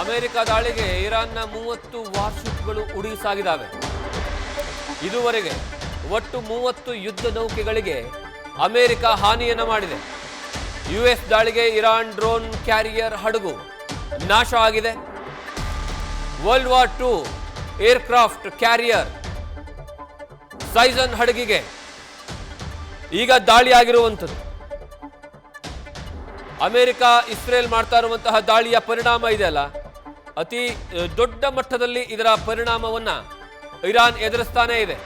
America ದಾಳಿಗೆ ಇರಾನ್ನ 30 ವಾರ್ಶಿಪ್ಗಳು ಉಡಿಸಾಗಿದ್ದಾವೆ. ಇದುವರೆಗೆ ಒಟ್ಟು 30 ಯುದ್ಧ ನೌಕೆಗಳಿಗೆ ಅಮೆರಿಕ ಹಾನಿಯನ್ನ ಮಾಡಿದೆ. ಯುಎಸ್ ದಾಳಿಗೆ ಇರಾನ್ ಡ್ರೋನ್ ಕ್ಯಾರಿಯರ್ ಹಡಗು ನಾಶ ಆಗಿದೆ. World war II aircraft carrier ಸೈಜನ್ ಹಡಗಿಗೆ ಈಗ ದಾಳಿಯಾಗಿರುವಂಥದ್ದು. ಅಮೆರಿಕ ಇಸ್ರೇಲ್ ಮಾಡ್ತಾ ಇರುವಂತಹ ದಾಳಿಯ ಪರಿಣಾಮ ಇದೆಯಲ್ಲ, ಅತಿ ದೊಡ್ಡ ಮಟ್ಟದಲ್ಲಿ ಇದರ ಪರಿಣಾಮವನ್ನ ಇರಾನ್ ಎದುರಿಸ್ತಾನೇ ಇದೆ.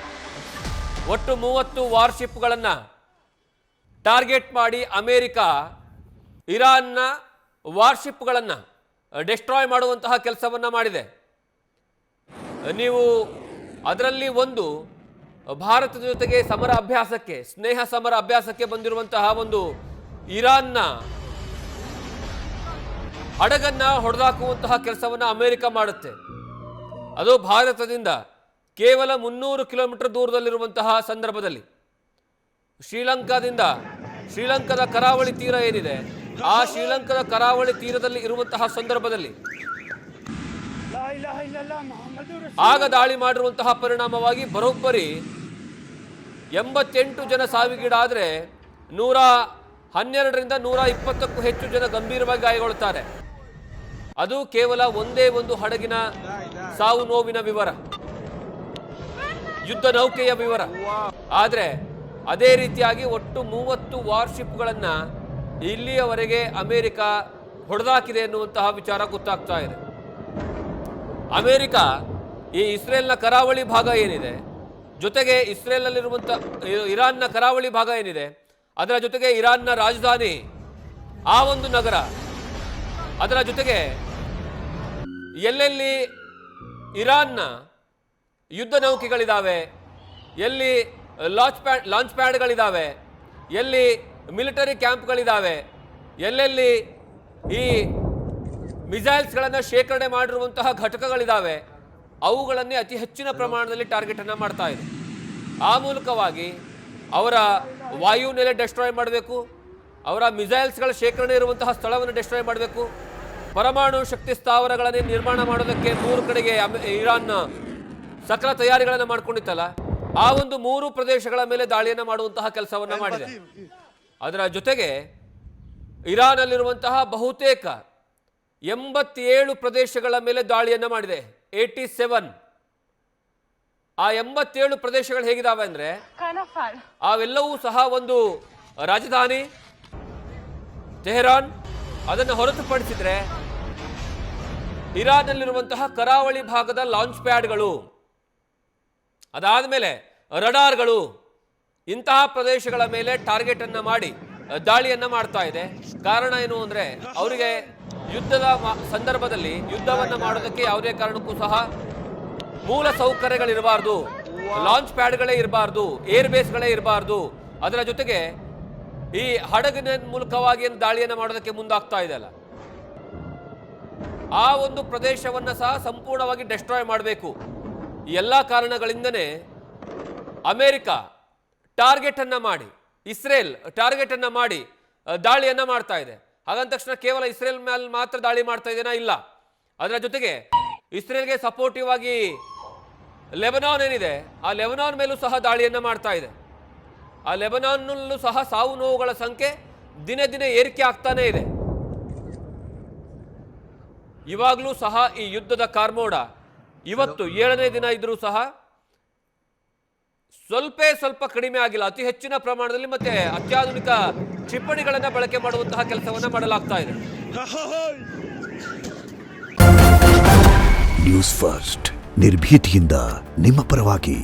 ಒಟ್ಟು 30 ವಾರ್ಶಿಪ್ಗಳನ್ನು ಟಾರ್ಗೆಟ್ ಮಾಡಿ ಅಮೆರಿಕ ಇರಾನ್ನ ವಾರ್ಶಿಪ್ಗಳನ್ನು ಡೆಸ್ಟ್ರಾಯ್ ಮಾಡುವಂತಹ ಕೆಲಸವನ್ನ ಮಾಡಿದೆ. ನೀವು ಅದರಲ್ಲಿ ಒಂದು ಭಾರತದ ಜೊತೆಗೆ ಸಮರ ಅಭ್ಯಾಸಕ್ಕೆ, ಸ್ನೇಹ ಸಮರ ಅಭ್ಯಾಸಕ್ಕೆ ಬಂದಿರುವಂತಹ ಒಂದು ಇರಾನ್ನ ಹಡಗನ್ನ ಹೊಡೆದಾಕುವಂತಹ ಕೆಲಸವನ್ನ ಅಮೆರಿಕ ಮಾಡುತ್ತೆ. ಅದು ಭಾರತದಿಂದ ಕೇವಲ 300 ಕಿಲೋಮೀಟರ್ ದೂರದಲ್ಲಿರುವಂತಹ ಸಂದರ್ಭದಲ್ಲಿ ಶ್ರೀಲಂಕಾದ ಕರಾವಳಿ ತೀರ ಏನಿದೆ, ಆ ಶ್ರೀಲಂಕಾದ ಕರಾವಳಿ ತೀರದಲ್ಲಿ ಇರುವಂತಹ ಸಂದರ್ಭದಲ್ಲಿ ಆಗ ದಾಳಿ ಮಾಡಿರುವಂತಹ ಪರಿಣಾಮವಾಗಿ ಬರೋಬ್ಬರಿ 88 ಜನ ಸಾವಿಗೀಡಾದರೆ 112ರಿಂದ 120ಕ್ಕೂ ಹೆಚ್ಚು ಜನ ಗಂಭೀರವಾಗಿ ಗಾಯಗೊಳ್ಳುತ್ತಾರೆ. ಅದು ಕೇವಲ ಒಂದೇ ಒಂದು ಹಡಗಿನ ಸಾವು ನೋವಿನ ವಿವರ, ಯುದ್ಧ ನೌಕೆಯ ವಿವರ. ಆದರೆ ಅದೇ ರೀತಿಯಾಗಿ ಒಟ್ಟು 30 ವಾರ್ಶಿಪ್ಗಳನ್ನ ಇಲ್ಲಿಯವರೆಗೆ ಅಮೆರಿಕ ಹೊಡೆದಾಕಿದೆ ಎನ್ನುವಂತಹ ವಿಚಾರ ಗೊತ್ತಾಗ್ತಾ ಇದೆ. ಅಮೆರಿಕ ಈ ಇಸ್ರೇಲ್ನ ಕರಾವಳಿ ಭಾಗ ಏನಿದೆ, ಜೊತೆಗೆ ಇರಾನ್ನ ಕರಾವಳಿ ಭಾಗ ಏನಿದೆ, ಅದರ ಜೊತೆಗೆ ಇರಾನ್ನ ರಾಜಧಾನಿ ಆ ಒಂದು ನಗರ, ಅದರ ಜೊತೆಗೆ ಎಲ್ಲೆಲ್ಲಿ ಇರಾನ್ನ ಯುದ್ಧ ನೌಕೆಗಳಿದ್ದಾವೆ, ಎಲ್ಲಿ ಲಾಂಚ್ ಪ್ಯಾಡ್ಗಳಿದ್ದಾವೆ, ಎಲ್ಲಿ ಮಿಲಿಟರಿ ಕ್ಯಾಂಪ್ಗಳಿದ್ದಾವೆ, ಎಲ್ಲೆಲ್ಲಿ ಈ ಮಿಸೈಲ್ಸ್ಗಳನ್ನು ಶೇಖರಣೆ ಮಾಡಿರುವಂತಹ ಘಟಕಗಳಿದ್ದಾವೆ, ಅವುಗಳನ್ನೇ ಅತಿ ಹೆಚ್ಚಿನ ಪ್ರಮಾಣದಲ್ಲಿ ಟಾರ್ಗೆಟ್ ಅನ್ನು ಮಾಡ್ತಾ ಇದೆ. ಆ ಮೂಲಕವಾಗಿ ಅವರ ವಾಯುನೆಲೆ ಡೆಸ್ಟ್ರಾಯ್ ಮಾಡಬೇಕು, ಅವರ ಮಿಸೈಲ್ಸ್ಗಳ ಶೇಖರಣೆ ಇರುವಂತಹ ಸ್ಥಳವನ್ನು ಡೆಸ್ಟ್ರಾಯ್ ಮಾಡಬೇಕು, ಪರಮಾಣು ಶಕ್ತಿ ಸ್ಥಾವರಗಳನ್ನೇ ನಿರ್ಮಾಣ ಮಾಡೋದಕ್ಕೆ 3 ಕಡೆಗೆ ಇರಾನ್ ಸಕಲ ತಯಾರಿಗಳನ್ನು ಮಾಡ್ಕೊಂಡಿತ್ತಲ್ಲ, ಆ ಒಂದು 3 ಪ್ರದೇಶಗಳ ಮೇಲೆ ದಾಳಿಯನ್ನು ಮಾಡುವಂತಹ ಕೆಲಸವನ್ನ ಮಾಡಿದೆ. ಅದರ ಜೊತೆಗೆ ಇರಾನ್ನಲ್ಲಿರುವಂತಹ ಬಹುತೇಕ 87 ಪ್ರದೇಶಗಳ ಮೇಲೆ ದಾಳಿಯನ್ನು ಮಾಡಿದೆ. 87. ಆ 87 ಪ್ರದೇಶಗಳು ಹೇಗಿದಾವೆ ಅಂದ್ರೆ ಅವೆಲ್ಲವೂ ಸಹ ಒಂದು ರಾಜಧಾನಿ ತೆಹರಾನ್, ಅದನ್ನು ಹೊರತುಪಡಿಸಿದ್ರೆ ಇರಾನ್ನಲ್ಲಿರುವಂತಹ ಕರಾವಳಿ ಭಾಗದ ಲಾಂಚ್ ಪ್ಯಾಡ್ಗಳು, ಅದಾದ ಮೇಲೆ ರಡಾರ್ಗಳು, ಇಂತಹ ಪ್ರದೇಶಗಳ ಮೇಲೆ ಟಾರ್ಗೆಟ್ ಅನ್ನ ಮಾಡಿ ದಾಳಿಯನ್ನ ಮಾಡ್ತಾ ಇದೆ. ಕಾರಣ ಏನು ಅಂದ್ರೆ ಅವರಿಗೆ ಯುದ್ಧದ ಸಂದರ್ಭದಲ್ಲಿ ಯುದ್ಧವನ್ನ ಮಾಡೋದಕ್ಕೆ ಯಾವುದೇ ಕಾರಣಕ್ಕೂ ಸಹ ಮೂಲ ಸೌಕರ್ಯಗಳಿರಬಾರ್ದು, ಲಾಂಚ್ ಪ್ಯಾಡ್ಗಳೇ ಇರಬಾರ್ದು, ಏರ್ ಬೇಸ್ಗಳೇ ಇರಬಾರ್ದು. ಅದರ ಜೊತೆಗೆ ಈ ಹಡಗಿನ ಮೂಲಕವಾಗಿ ದಾಳಿಯನ್ನು ಮಾಡೋದಕ್ಕೆ ಮುಂದಾಗ್ತಾ ಇದೆಯಲ್ಲ, ಆ ಒಂದು ಪ್ರದೇಶವನ್ನ ಸಹ ಸಂಪೂರ್ಣವಾಗಿ ಡೆಸ್ಟ್ರಾಯ್ ಮಾಡಬೇಕು. ಈ ಎಲ್ಲ ಕಾರಣಗಳಿಂದನೇ ಅಮೆರಿಕ ಟಾರ್ಗೆಟ್ ಅನ್ನ ಮಾಡಿ, ಇಸ್ರೇಲ್ ಟಾರ್ಗೆಟ್ ಅನ್ನ ಮಾಡಿ ದಾಳಿಯನ್ನ ಮಾಡ್ತಾ ಇದೆ. ಹಾಗಂದ ತಕ್ಷಣ ಕೇವಲ ಇಸ್ರೇಲ್ ಮೇಲೆ ಮಾತ್ರ ದಾಳಿ ಮಾಡ್ತಾ ಇದೆನಾ? ಇಲ್ಲ. ಅದರ ಜೊತೆಗೆ ಇಸ್ರೇಲ್ಗೆ ಸಪೋರ್ಟಿವ್ ಆಗಿ ಲೆಬನಾನ್ ಏನಿದೆ, ಆ ಲೆಬನಾನ್ ಮೇಲೂ ಸಹ ದಾಳಿಯನ್ನ ಮಾಡ್ತಾ ಇದೆ. ಆ ಲೆಬನಾನ್ನಲ್ಲೂ ಸಹ ಸಾವು ನೋವುಗಳ ಸಂಖ್ಯೆ ದಿನೇ ದಿನೇ ಏರಿಕೆ ಆಗ್ತಾನೆ ಇದೆ. ಇವಾಗಲೂ ಸಹ ಈ ಯುದ್ಧದ ಕಾರ್ಮೋಡ ಇವತ್ತು 7ನೇ ದಿನ ಇದ್ರೂ ಸಹ ಸ್ವಲ್ಪ ಕಡಿಮೆ ಆಗಿಲ್ಲ. ಅತಿ ಹೆಚ್ಚಿನ ಪ್ರಮಾಣದಲ್ಲಿ ಮತ್ತೆ ಅತ್ಯಾಧುನಿಕ ಕ್ಷಿಪಣಿಗಳನ್ನ ಬಳಕೆ ಮಾಡುವಂತಹ ಕೆಲಸವನ್ನ ಮಾಡಲಾಗ್ತಾ ಇದೆ. ನ್ಯೂಸ್ ಫಸ್ಟ್, ನಿರ್ಭೀತಿಯಿಂದ ನಿಮ್ಮ ಪರವಾಗಿ.